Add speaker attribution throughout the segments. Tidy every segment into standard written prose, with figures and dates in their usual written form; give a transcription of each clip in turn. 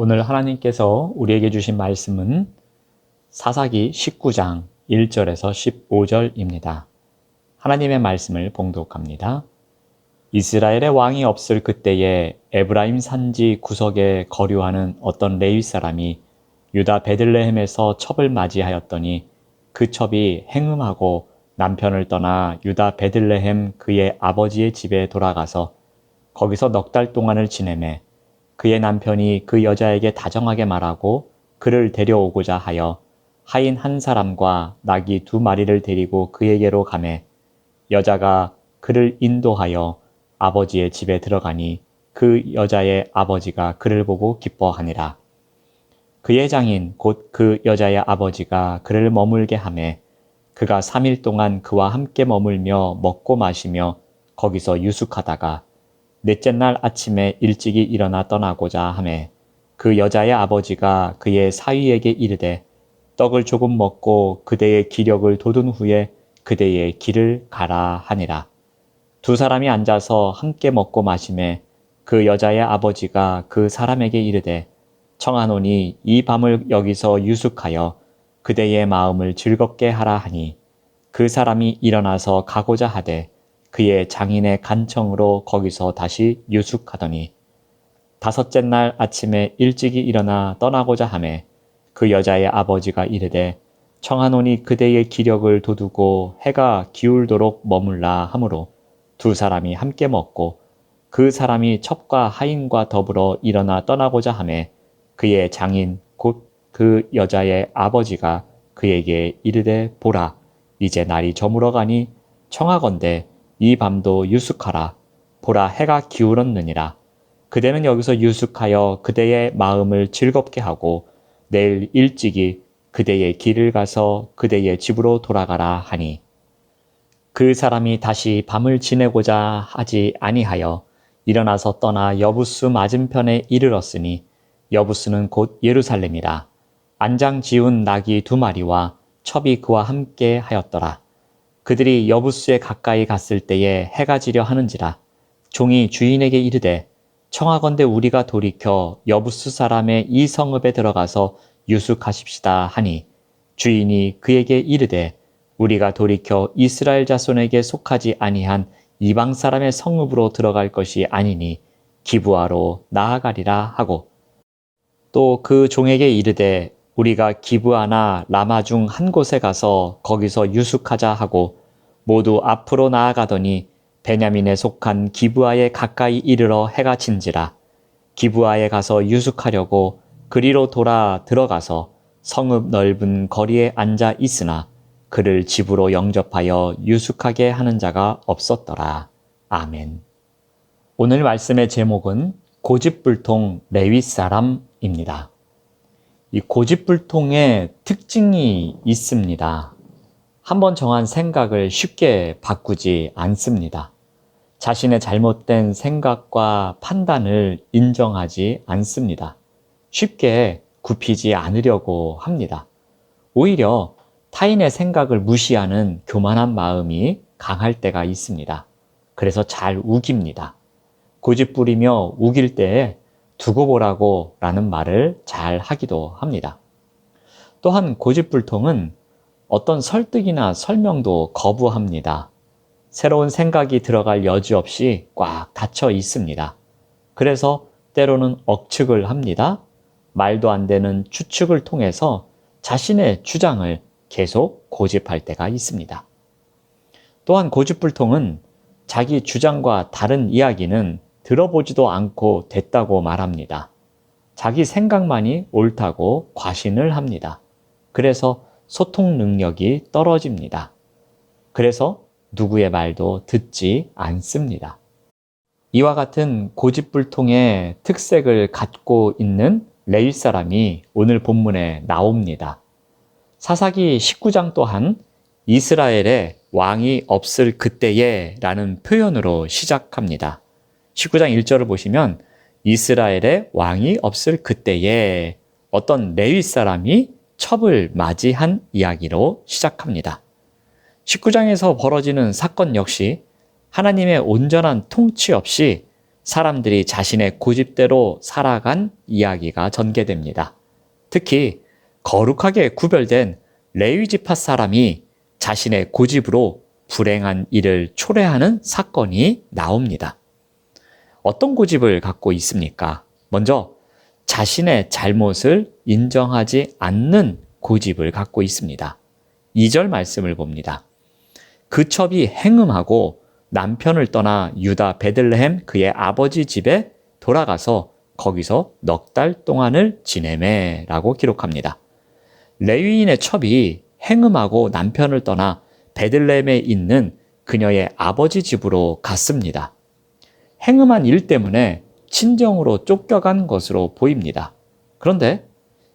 Speaker 1: 오늘 하나님께서 우리에게 주신 말씀은 사사기 19장 1절에서 15절입니다. 하나님의 말씀을 봉독합니다. 이스라엘의 왕이 없을 그때에 에브라임 산지 구석에 거류하는 어떤 레위 사람이 유다 베들레헴에서 첩을 맞이하였더니 그 첩이 행음하고 남편을 떠나 유다 베들레헴 그의 아버지의 집에 돌아가서 거기서 넉 달 동안을 지내매 그의 남편이 그 여자에게 다정하게 말하고 그를 데려오고자 하여 하인 한 사람과 나귀 2마리를 데리고 그에게로 가매 여자가 그를 인도하여 아버지의 집에 들어가니 그 여자의 아버지가 그를 보고 기뻐하니라. 그의 장인 곧 그 여자의 아버지가 그를 머물게 하매 그가 3일 동안 그와 함께 머물며 먹고 마시며 거기서 유숙하다가 넷째 날 아침에 일찍이 일어나 떠나고자 하매 그 여자의 아버지가 그의 사위에게 이르되 떡을 조금 먹고 그대의 기력을 돋운 후에 그대의 길을 가라 하니라. 2사람이 앉아서 함께 먹고 마시매 그 여자의 아버지가 그 사람에게 이르되 청하노니 이 밤을 여기서 유숙하여 그대의 마음을 즐겁게 하라 하니 그 사람이 일어나서 가고자 하되 그의 장인의 간청으로 거기서 다시 유숙하더니 5째 날 아침에 일찍이 일어나 떠나고자 하매 그 여자의 아버지가 이르되 청하노니 그대의 기력을 돋우고 해가 기울도록 머물라 하므로 2사람이 함께 먹고 그 사람이 첩과 하인과 더불어 일어나 떠나고자 하매 그의 장인 곧 그 여자의 아버지가 그에게 이르되 보라 이제 날이 저물어가니 청하건대 이 밤도 유숙하라. 보라 해가 기울었느니라. 그대는 여기서 유숙하여 그대의 마음을 즐겁게 하고 내일 일찍이 그대의 길을 가서 그대의 집으로 돌아가라 하니 그 사람이 다시 밤을 지내고자 하지 아니하여 일어나서 떠나 여부스 맞은편에 이르렀으니 여부스는 곧 예루살렘이라. 안장 지운 나귀 2마리와 첩이 그와 함께 하였더라. 그들이 여부스에 가까이 갔을 때에 해가 지려 하는지라. 종이 주인에게 이르되 청하건대 우리가 돌이켜 여부스 사람의 이 성읍에 들어가서 유숙하십시다 하니 주인이 그에게 이르되 우리가 돌이켜 이스라엘 자손에게 속하지 아니한 이방 사람의 성읍으로 들어갈 것이 아니니 기브아로 나아가리라 하고 또 그 종에게 이르되 우리가 기브아나 라마 중 한 곳에 가서 거기서 유숙하자 하고 모두 앞으로 나아가더니 베냐민에 속한 기브아에 가까이 이르러 해가 진지라. 기브아에 가서 유숙하려고 그리로 돌아 들어가서 성읍 넓은 거리에 앉아 있으나 그를 집으로 영접하여 유숙하게 하는 자가 없었더라. 아멘. 오늘 말씀의 제목은 고집불통 레위 사람입니다. 이 고집불통의 특징이 있습니다. 한번 정한 생각을 쉽게 바꾸지 않습니다. 자신의 잘못된 생각과 판단을 인정하지 않습니다. 쉽게 굽히지 않으려고 합니다. 오히려 타인의 생각을 무시하는 교만한 마음이 강할 때가 있습니다. 그래서 잘 우깁니다. 고집부리며 우길 때에 두고 보라고 라는 말을 잘 하기도 합니다. 또한 고집불통은 어떤 설득이나 설명도 거부합니다. 새로운 생각이 들어갈 여지 없이 꽉 닫혀 있습니다. 그래서 때로는 억측을 합니다. 말도 안 되는 추측을 통해서 자신의 주장을 계속 고집할 때가 있습니다. 또한 고집불통은 자기 주장과 다른 이야기는 들어보지도 않고 됐다고 말합니다. 자기 생각만이 옳다고 과신을 합니다. 그래서 소통 능력이 떨어집니다. 그래서 누구의 말도 듣지 않습니다. 이와 같은 고집불통의 특색을 갖고 있는 레위 사람이 오늘 본문에 나옵니다. 사사기 19장 또한 이스라엘에 왕이 없을 그때에 라는 표현으로 시작합니다. 19장 1절을 보시면 이스라엘에 왕이 없을 그때에 어떤 레위 사람이 첩을 맞이한 이야기로 시작합니다. 19장에서 벌어지는 사건 역시 하나님의 온전한 통치 없이 사람들이 자신의 고집대로 살아간 이야기가 전개됩니다. 특히 거룩하게 구별된 레위 지파 사람이 자신의 고집으로 불행한 일을 초래하는 사건이 나옵니다. 어떤 고집을 갖고 있습니까? 먼저 자신의 잘못을 인정하지 않는 고집을 갖고 있습니다. 2절 말씀을 봅니다. 그 첩이 행음하고 남편을 떠나 유다 베들레헴 그의 아버지 집에 돌아가서 거기서 넉 달 동안을 지내매 라고 기록합니다. 레위인의 첩이 행음하고 남편을 떠나 베들레헴에 있는 그녀의 아버지 집으로 갔습니다. 행음한 일 때문에 친정으로 쫓겨간 것으로 보입니다. 그런데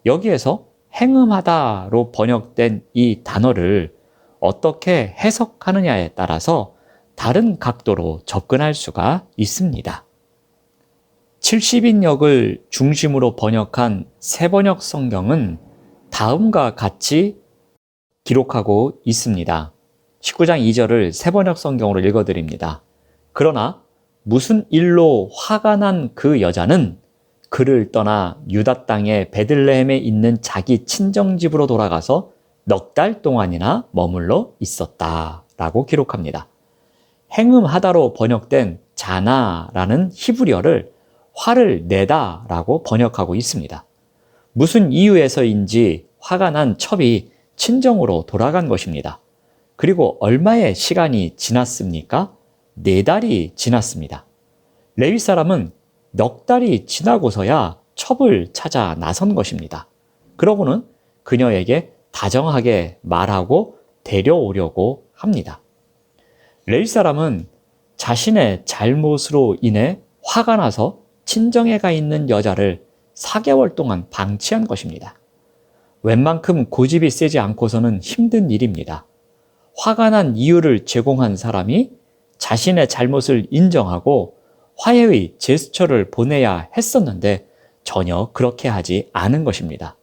Speaker 1: 여기에서 행음하다로 번역된 이 단어를 어떻게 해석하느냐에 따라서 다른 각도로 접근할 수가 있습니다. 70인역을 중심으로 번역한 새번역 성경은 다음과 같이 기록하고 있습니다. 19장 2절을 새번역 성경으로 읽어드립니다. 그러나 무슨 일로 화가 난 그 여자는 그를 떠나 유다 땅의 베들레헴에 있는 자기 친정집으로 돌아가서 넉 달 동안이나 머물러 있었다 라고 기록합니다. 행음하다로 번역된 자나라는 히브리어를 화를 내다 라고 번역하고 있습니다. 무슨 이유에서인지 화가 난 첩이 친정으로 돌아간 것입니다. 그리고 얼마의 시간이 지났습니까? 4달이 지났습니다. 레위 사람은 넉 달이 지나고서야 첩을 찾아 나선 것입니다. 그러고는 그녀에게 다정하게 말하고 데려오려고 합니다. 레위 사람은 자신의 잘못으로 인해 화가 나서 친정에 가 있는 여자를 4개월 동안 방치한 것입니다. 웬만큼 고집이 세지 않고서는 힘든 일입니다. 화가 난 이유를 제공한 사람이 자신의 잘못을 인정하고 화해의 제스처를 보내야 했었는데 전혀 그렇게 하지 않은 것입니다.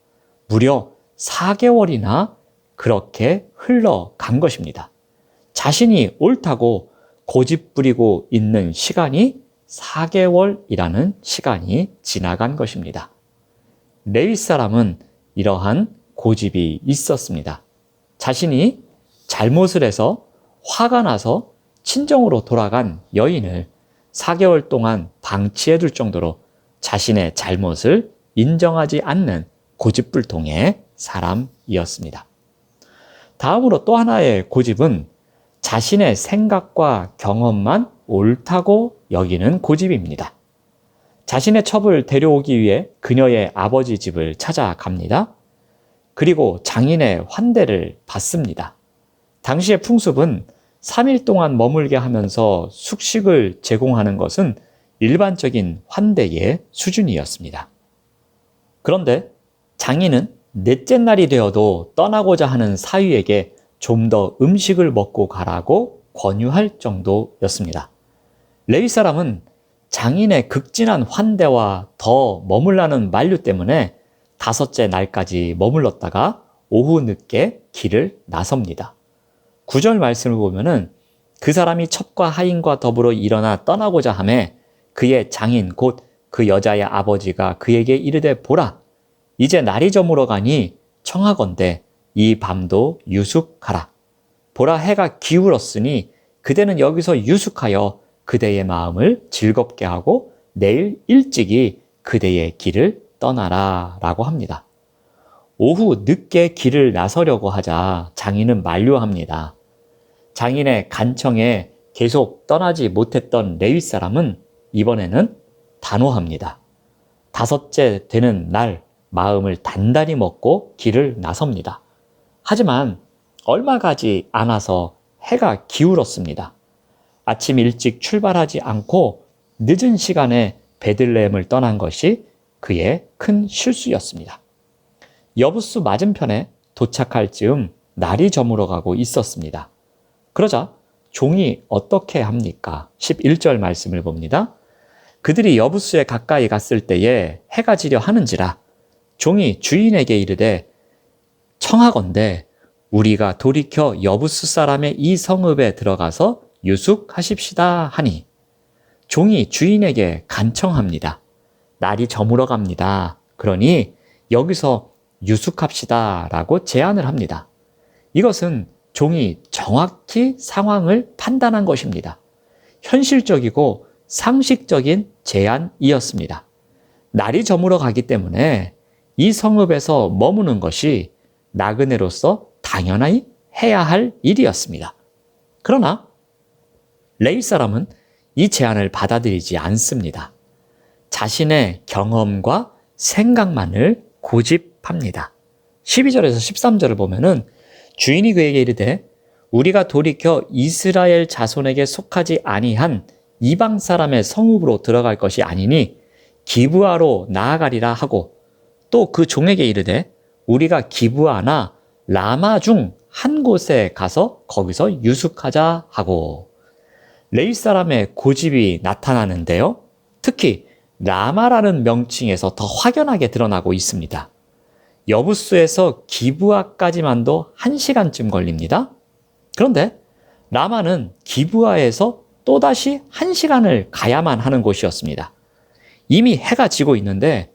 Speaker 1: 무려 4개월이나 그렇게 흘러간 것입니다. 자신이 옳다고 고집 부리고 있는 시간이 4개월이라는 시간이 지나간 것입니다. 레위 사람은 이러한 고집이 있었습니다. 자신이 잘못을 해서 화가 나서 친정으로 돌아간 여인을 4개월 동안 방치해둘 정도로 자신의 잘못을 인정하지 않는 고집불통의 사람이었습니다. 다음으로 또 하나의 고집은 자신의 생각과 경험만 옳다고 여기는 고집입니다. 자신의 첩을 데려오기 위해 그녀의 아버지 집을 찾아갑니다. 그리고 장인의 환대를 받습니다. 당시의 풍습은 3일 동안 머물게 하면서 숙식을 제공하는 것은 일반적인 환대의 수준이었습니다. 그런데 장인은 넷째 날이 되어도 떠나고자 하는 사위에게 좀 더 음식을 먹고 가라고 권유할 정도였습니다. 레위 사람은 장인의 극진한 환대와 더 머물라는 만류 때문에 5째 날까지 머물렀다가 오후 늦게 길을 나섭니다. 9절 말씀을 보면은 그 사람이 첩과 하인과 더불어 일어나 떠나고자 하매 그의 장인 곧 그 여자의 아버지가 그에게 이르되 보라 이제 날이 저물어 가니 청하건대 이 밤도 유숙하라. 보라 해가 기울었으니 그대는 여기서 유숙하여 그대의 마음을 즐겁게 하고 내일 일찍이 그대의 길을 떠나라 라고 합니다. 오후 늦게 길을 나서려고 하자 장인은 만류합니다. 장인의 간청에 계속 떠나지 못했던 레위 사람은 이번에는 단호합니다. 5째 되는 날 마음을 단단히 먹고 길을 나섭니다. 하지만 얼마 가지 않아서 해가 기울었습니다. 아침 일찍 출발하지 않고 늦은 시간에 베들레헴을 떠난 것이 그의 큰 실수였습니다. 여부수 맞은편에 도착할 즈음 날이 저물어 가고 있었습니다. 그러자 종이 어떻게 합니까? 11절 말씀을 봅니다. 그들이 여부수에 가까이 갔을 때에 해가 지려 하는지라 종이 주인에게 이르되 청하건대 우리가 돌이켜 여부수 사람의 이 성읍에 들어가서 유숙하십시다 하니 종이 주인에게 간청합니다. 날이 저물어 갑니다. 그러니 여기서 유숙합시다 라고 제안을 합니다. 이것은 종이 정확히 상황을 판단한 것입니다. 현실적이고 상식적인 제안이었습니다. 날이 저물어 가기 때문에 이 성읍에서 머무는 것이 나그네로서 당연히 해야 할 일이었습니다. 그러나 레위 사람은 이 제안을 받아들이지 않습니다. 자신의 경험과 생각만을 고집합니다. 12절에서 13절을 보면은 주인이 그에게 이르되 우리가 돌이켜 이스라엘 자손에게 속하지 아니한 이방 사람의 성읍으로 들어갈 것이 아니니 기브아로 나아가리라 하고 또 그 종에게 이르되 우리가 기브아나 라마 중 한 곳에 가서 거기서 유숙하자 하고 레위 사람의 고집이 나타나는데요. 특히 라마라는 명칭에서 더 확연하게 드러나고 있습니다. 여부수에서 기브아까지만도 1시간쯤 걸립니다. 그런데 라마는 기브아에서 또다시 1시간을 가야만 하는 곳이었습니다. 이미 해가 지고 있는데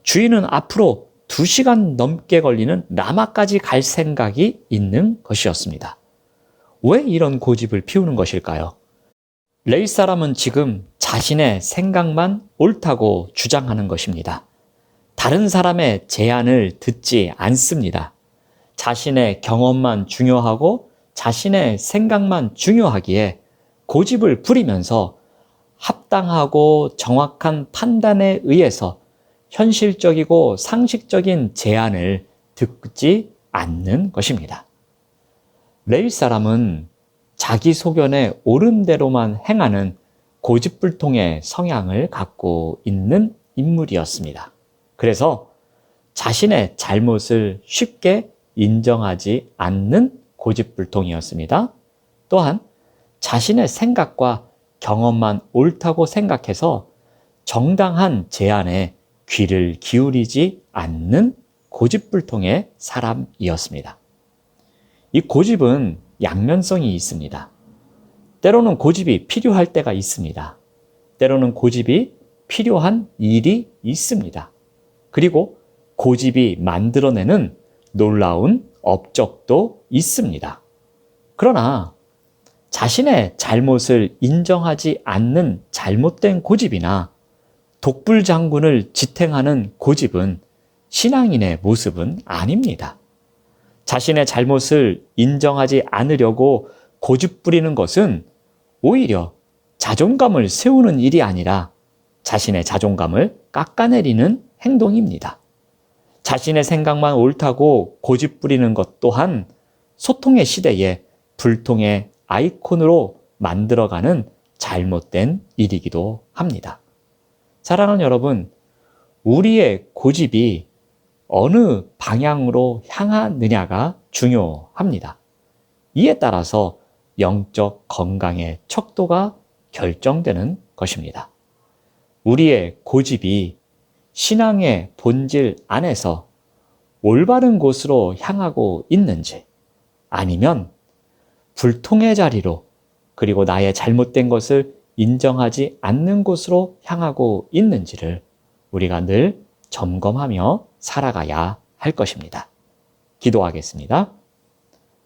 Speaker 1: 주인은 앞으로 2시간 넘게 걸리는 라마까지 갈 생각이 있는 것이었습니다. 왜 이런 고집을 피우는 것일까요? 레위 사람은 지금 자신의 생각만 옳다고 주장하는 것입니다. 다른 사람의 제안을 듣지 않습니다. 자신의 경험만 중요하고 자신의 생각만 중요하기에 고집을 부리면서 합당하고 정확한 판단에 의해서 현실적이고 상식적인 제안을 듣지 않는 것입니다. 레위 사람은 자기 소견에 옳은 대로만 행하는 고집불통의 성향을 갖고 있는 인물이었습니다. 그래서 자신의 잘못을 쉽게 인정하지 않는 고집불통이었습니다. 또한 자신의 생각과 경험만 옳다고 생각해서 정당한 제안에 귀를 기울이지 않는 고집불통의 사람이었습니다. 이 고집은 양면성이 있습니다. 때로는 고집이 필요할 때가 있습니다. 때로는 고집이 필요한 일이 있습니다. 그리고 고집이 만들어내는 놀라운 업적도 있습니다. 그러나 자신의 잘못을 인정하지 않는 잘못된 고집이나 독불장군을 지탱하는 고집은 신앙인의 모습은 아닙니다. 자신의 잘못을 인정하지 않으려고 고집 부리는 것은 오히려 자존감을 세우는 일이 아니라 자신의 자존감을 깎아내리는 행동입니다. 자신의 생각만 옳다고 고집 부리는 것 또한 소통의 시대에 불통의 아이콘으로 만들어가는 잘못된 일이기도 합니다. 사랑하는 여러분, 우리의 고집이 어느 방향으로 향하느냐가 중요합니다. 이에 따라서 영적 건강의 척도가 결정되는 것입니다. 우리의 고집이 신앙의 본질 안에서 올바른 곳으로 향하고 있는지 아니면 불통의 자리로 그리고 나의 잘못된 것을 인정하지 않는 곳으로 향하고 있는지를 우리가 늘 점검하며 살아가야 할 것입니다. 기도하겠습니다.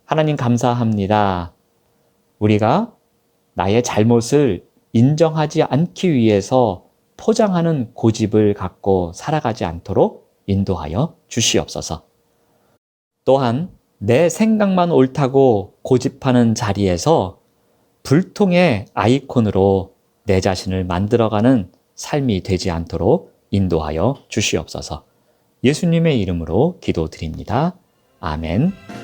Speaker 1: 하나님 감사합니다. 우리가 나의 잘못을 인정하지 않기 위해서 포장하는 고집을 갖고 살아가지 않도록 인도하여 주시옵소서. 또한 내 생각만 옳다고 고집하는 자리에서 불통의 아이콘으로 내 자신을 만들어가는 삶이 되지 않도록 인도하여 주시옵소서. 예수님의 이름으로 기도드립니다. 아멘.